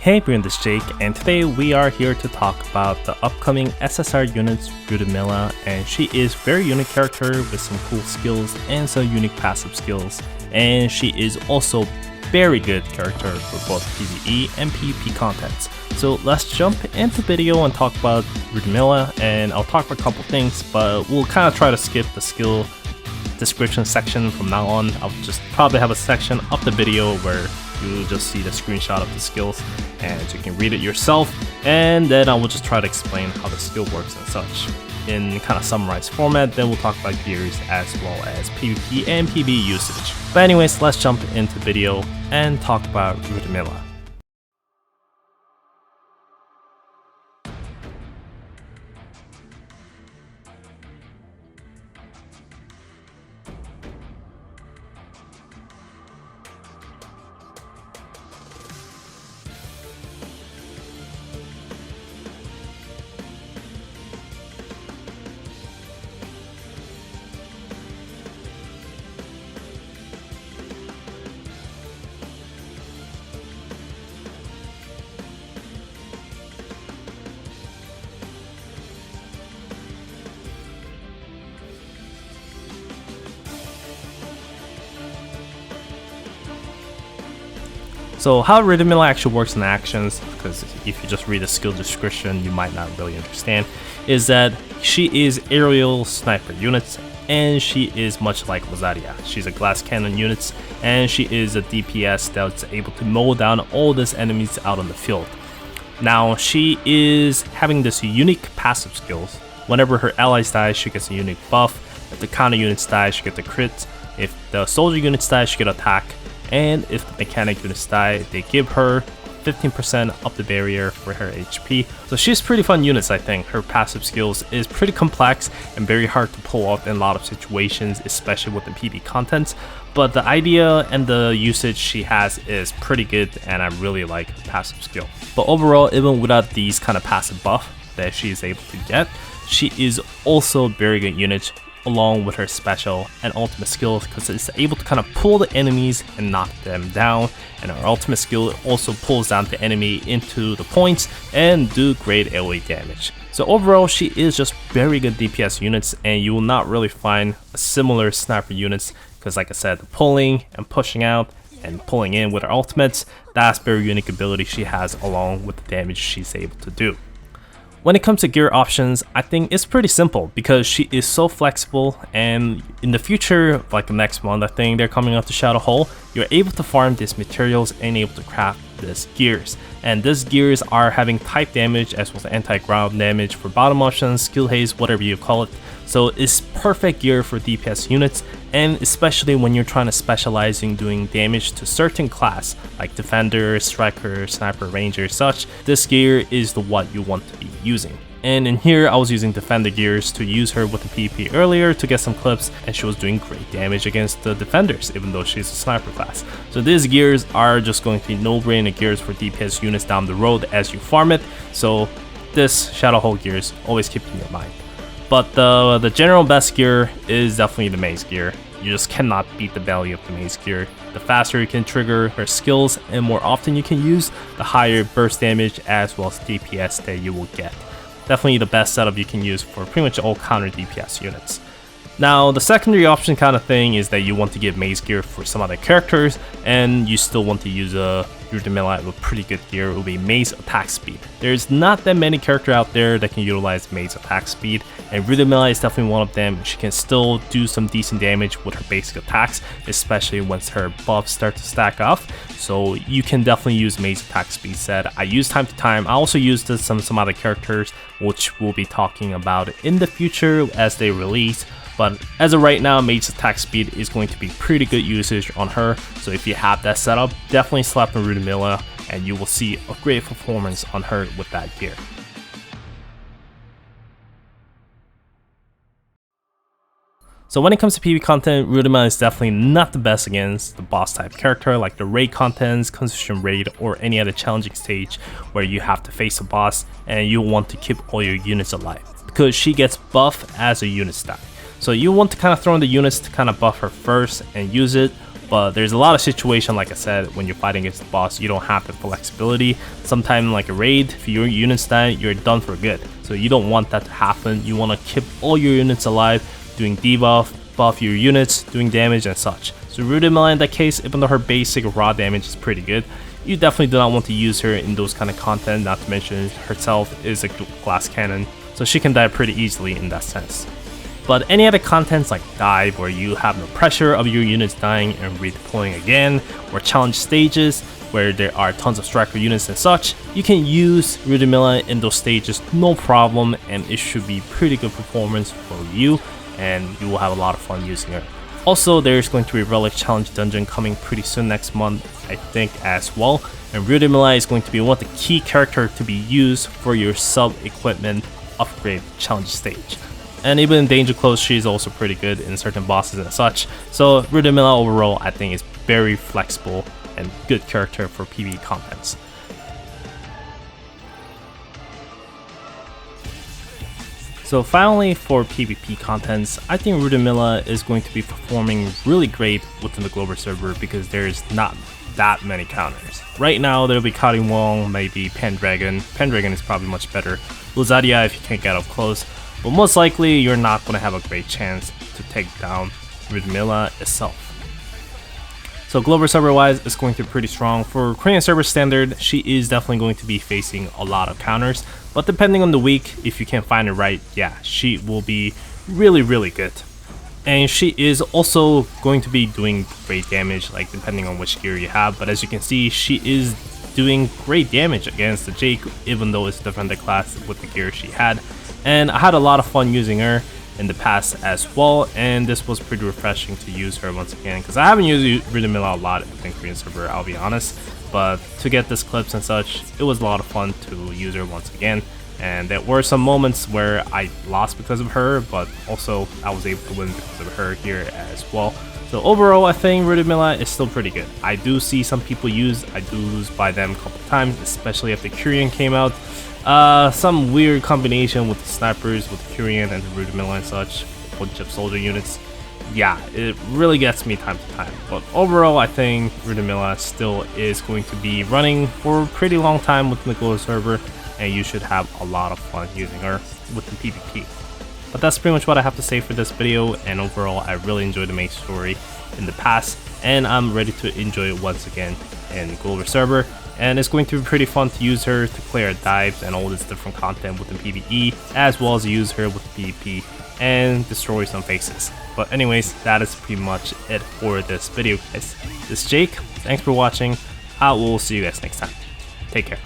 Hey everyone, this is Jake, and today we are here to talk about the upcoming SSR units, Lydumila, and she is very unique character with some cool skills and some unique passive skills, and she is also very good character for both PvE and PvP contents. So let's jump into the video and talk about Lydumila, and I'll talk about a couple things, but we'll kind of try to skip the skill description section from now on. I'll just probably have a section of the video where you'll just see the screenshot of the skills and you can read it yourself, and then I will just try to explain how the skill works and such in kind of summarized format. Then we'll talk about gears as well as PvP and PvE usage. But anyways, let's jump into the video and talk about Lydumila. So how Lydumila actually works in actions, because if you just read the skill description you might not really understand, is that she is aerial sniper units, and she is much like Lazaria. She's a glass cannon units, and she is a DPS that's able to mow down all these enemies out on the field. Now she is having this unique passive skills. Whenever her allies die, she gets a unique buff. If the counter units die, she gets a crit. If the soldier units die, she gets attack. And if the mechanic units die, they give her 15% up the barrier for her HP. So she's pretty fun units, I think. Her passive skills is pretty complex and very hard to pull off in a lot of situations, especially with the PvP contents. But the idea and the usage she has is pretty good, and I really like her passive skill. But overall, even without these kind of passive buff that she is able to get, she is also a very good unit, along with her special and ultimate skills, because it's able to kind of pull the enemies and knock them down, and her ultimate skill also pulls down the enemy into the points and do great AoE damage. So overall, she is just very good DPS units, and you will not really find similar sniper units, because like I said, the pulling and pushing out and pulling in with her ultimates, that's very unique ability she has, along with the damage she's able to do. When it comes to gear options, I think it's pretty simple because she is so flexible, and in the future, like next month, I think they're coming out to Shadow Hole, you're able to farm these materials and able to craft these gears. And these gears are having type damage as well as anti-ground damage for bottom options, skill haze, whatever you call it. So it's perfect gear for DPS units, and especially when you're trying to specialize in doing damage to certain class like defender, striker, sniper, ranger, such. This gear is the what you want to be using. And in here I was using defender gears to use her with the PvP earlier to get some clips, and she was doing great damage against the defenders even though she's a sniper class. So these gears are just going to be no-brainer gears for DPS units down the road as you farm it. So this Shadow Hole gears always keep in your mind. But the general best gear is definitely the maze gear. You just cannot beat the value of the maze gear. The faster you can trigger her skills and more often you can use, the higher burst damage as well as DPS that you will get. Definitely the best setup you can use for pretty much all counter DPS units. Now the secondary option kind of thing is that you want to give maze gear for some other characters, and you still want to use a Lydumila with pretty good gear. It will be maze attack speed. There's not that many characters out there that can utilize maze attack speed, and Lydumila is definitely one of them. She can still do some decent damage with her basic attacks, especially once her buffs start to stack off. So you can definitely use maze attack speed set. I use time to time. I also use this on some other characters, which we'll be talking about in the future as they release. But as of right now, maze attack speed is going to be pretty good usage on her. So if you have that setup, definitely slap in Lydumila and you will see a great performance on her with that gear. So when it comes to PvP content, Lydumila is definitely not the best against the boss type character like the raid contents, Constitution raid, or any other challenging stage where you have to face a boss and you want to keep all your units alive, because she gets buffed as a unit stack. So you want to kind of throw in the units to kind of buff her first and use it, But there's a lot of situation, like I said, when you're fighting against the boss, you don't have the flexibility. Sometimes like a raid, if your units die, you're done for good. So you don't want that to happen. You want to keep all your units alive, doing debuff, buff your units, doing damage and such. So Lyudmila in that case, even though her basic raw damage is pretty good, you definitely do not want to use her in those kind of content, not to mention herself is a glass cannon, so she can die pretty easily in that sense. But any other contents like dive, where you have no pressure of your units dying and redeploying again, or challenge stages, where there are tons of striker units and such, you can use Lydumila in those stages no problem, and it should be pretty good performance for you, and you will have a lot of fun using her. Also, there's going to be a Relic Challenge Dungeon coming pretty soon next month, I think, as well, and Lydumila is going to be one of the key characters to be used for your sub-equipment upgrade challenge stage. And even in Danger Close, she's also pretty good in certain bosses and such. So Lydumila overall, I think, is very flexible and good character for PvE contents. So finally, for PvP contents, I think Lydumila is going to be performing really great within the global server because there's not that many counters. Right now, there'll be Cutting Wong, maybe Pendragon. Pendragon is probably much better. Luzadia if you can't get up close. But most likely, you're not going to have a great chance to take down Lydumila itself. So global server wise, it's going to be pretty strong. For Korean server standard, she is definitely going to be facing a lot of counters. But depending on the week, if you can find it right, yeah, she will be really good. And she is also going to be doing great damage, like depending on which gear you have. But as you can see, she is doing great damage against the Jake, even though it's different class with the gear she had. And I had a lot of fun using her in the past as well, and this was pretty refreshing to use her once again, because I haven't used Lydumila a lot within Korean server, I'll be honest, but to get this clips and such, it was a lot of fun to use her once again. And there were some moments where I lost because of her, but also I was able to win because of her here as well. So overall, I think Lydumila is still pretty good. I do see some people I do lose by them a couple times, especially after Korean came out. Some weird combination with the snipers, with the Korean and the Lydumila and such, bunch of soldier units. Yeah, it really gets me time to time. But overall, I think Lydumila still is going to be running for a pretty long time within the global server, and you should have a lot of fun using her within PvP. But that's pretty much what I have to say for this video, and overall I really enjoyed the main story in the past, and I'm ready to enjoy it once again in global server. And it's going to be pretty fun to use her to clear dives and all this different content within PvE, as well as use her with PvP and destroy some faces. But anyways, that is pretty much it for this video, guys. This is Jake, thanks for watching, I will see you guys next time. Take care.